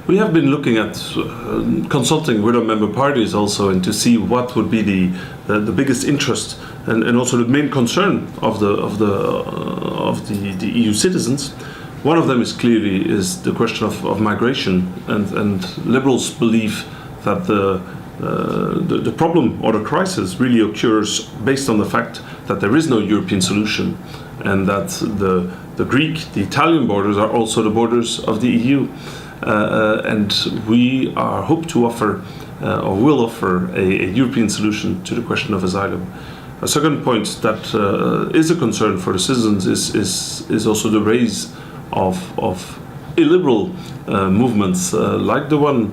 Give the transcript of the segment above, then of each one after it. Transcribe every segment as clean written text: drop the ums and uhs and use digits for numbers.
We have been looking at consulting with our member parties also, and to see what would be the biggest interest and also the main concern of the EU citizens. One of them is clearly the question of migration, and Liberals believe that the problem or the crisis really occurs based on the fact that there is no European solution, and that the Greek, the Italian borders are also the borders of the EU. And we hope to offer, or will offer, a European solution to the question of asylum. A second point that is a concern for the citizens is also the rise of illiberal movements like the one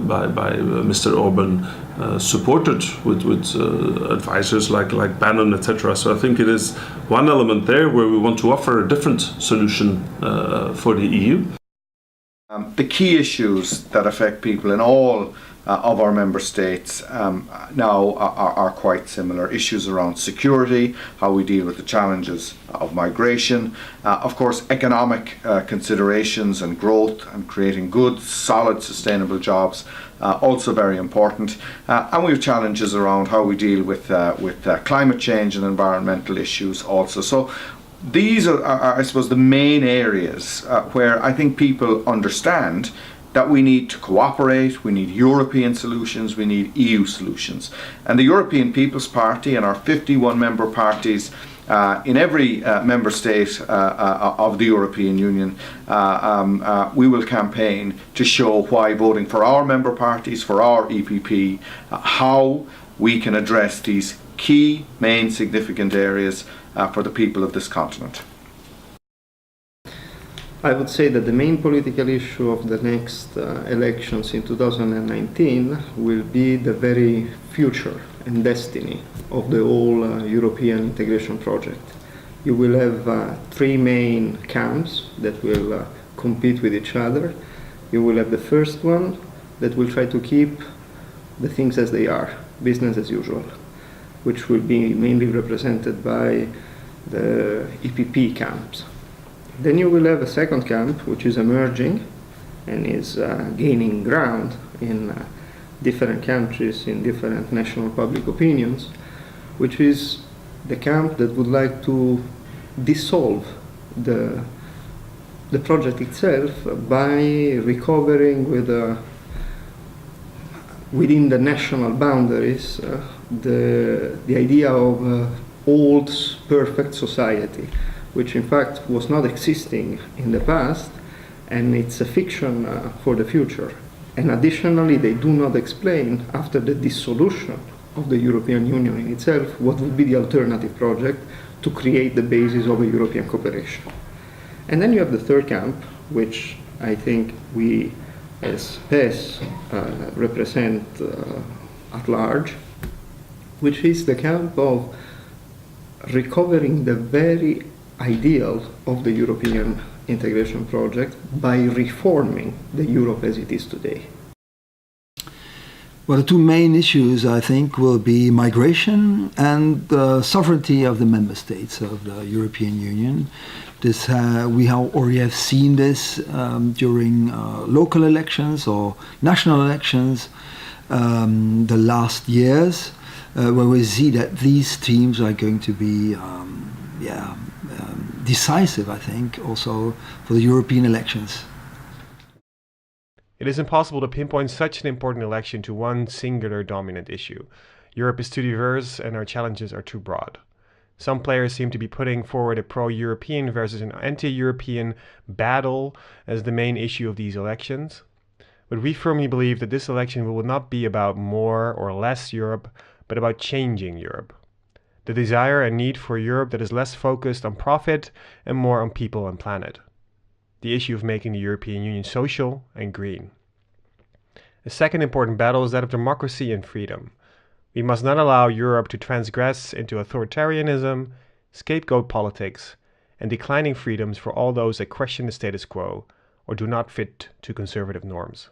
by Mr. Orban, supported with advisors like Bannon, etc. So I think it is one element there where we want to offer a different solution for the EU. The key issues that affect people in all of our member states now are quite similar. Issues around security, how we deal with the challenges of migration, of course economic considerations and growth and creating good, solid, sustainable jobs, also very important. And we have challenges around how we deal with climate change and environmental issues also. So these are, I suppose, the main areas where I think people understand that we need to cooperate, we need European solutions, we need EU solutions. And the European People's Party and our 51 member parties in every member state of the European Union, we will campaign to show why voting for our member parties, for our EPP, how we can address these key, main, significant areas for the people of this continent. I would say that the main political issue of the next elections in 2019 will be the very future and destiny of the whole European integration project. You will have three main camps that will compete with each other. You will have the first one that will try to keep the things as they are, business as usual, which will be mainly represented by the EPP camps. Then you will have a second camp which is emerging and is gaining ground in different countries, in different national public opinions, which is the camp that would like to dissolve the project itself by recovering within the national boundaries the idea of old perfect society, which in fact was not existing in the past, and it's a fiction for the future. And additionally, they do not explain, after the dissolution of the European Union in itself, what would be the alternative project to create the basis of a European cooperation. And then you have the third camp, which I think we as PES represent at large, which is the camp of recovering the very ideal of the European integration project by reforming the Europe as it is today. Well, the two main issues, I think, will be migration and the sovereignty of the member states of the European Union. We already have seen this during local elections or national elections the last years, where we see that these themes are going to be decisive, I think, also for the European elections. It is impossible to pinpoint such an important election to one singular dominant issue. Europe is too diverse and our challenges are too broad. Some players seem to be putting forward a pro-European versus an anti-European battle as the main issue of these elections. But we firmly believe that this election will not be about more or less Europe, but about changing Europe. The desire and need for Europe that is less focused on profit and more on people and planet. The issue of making the European Union social and green. A second important battle is that of democracy and freedom. We must not allow Europe to transgress into authoritarianism, scapegoat politics, and declining freedoms for all those that question the status quo or do not fit to conservative norms.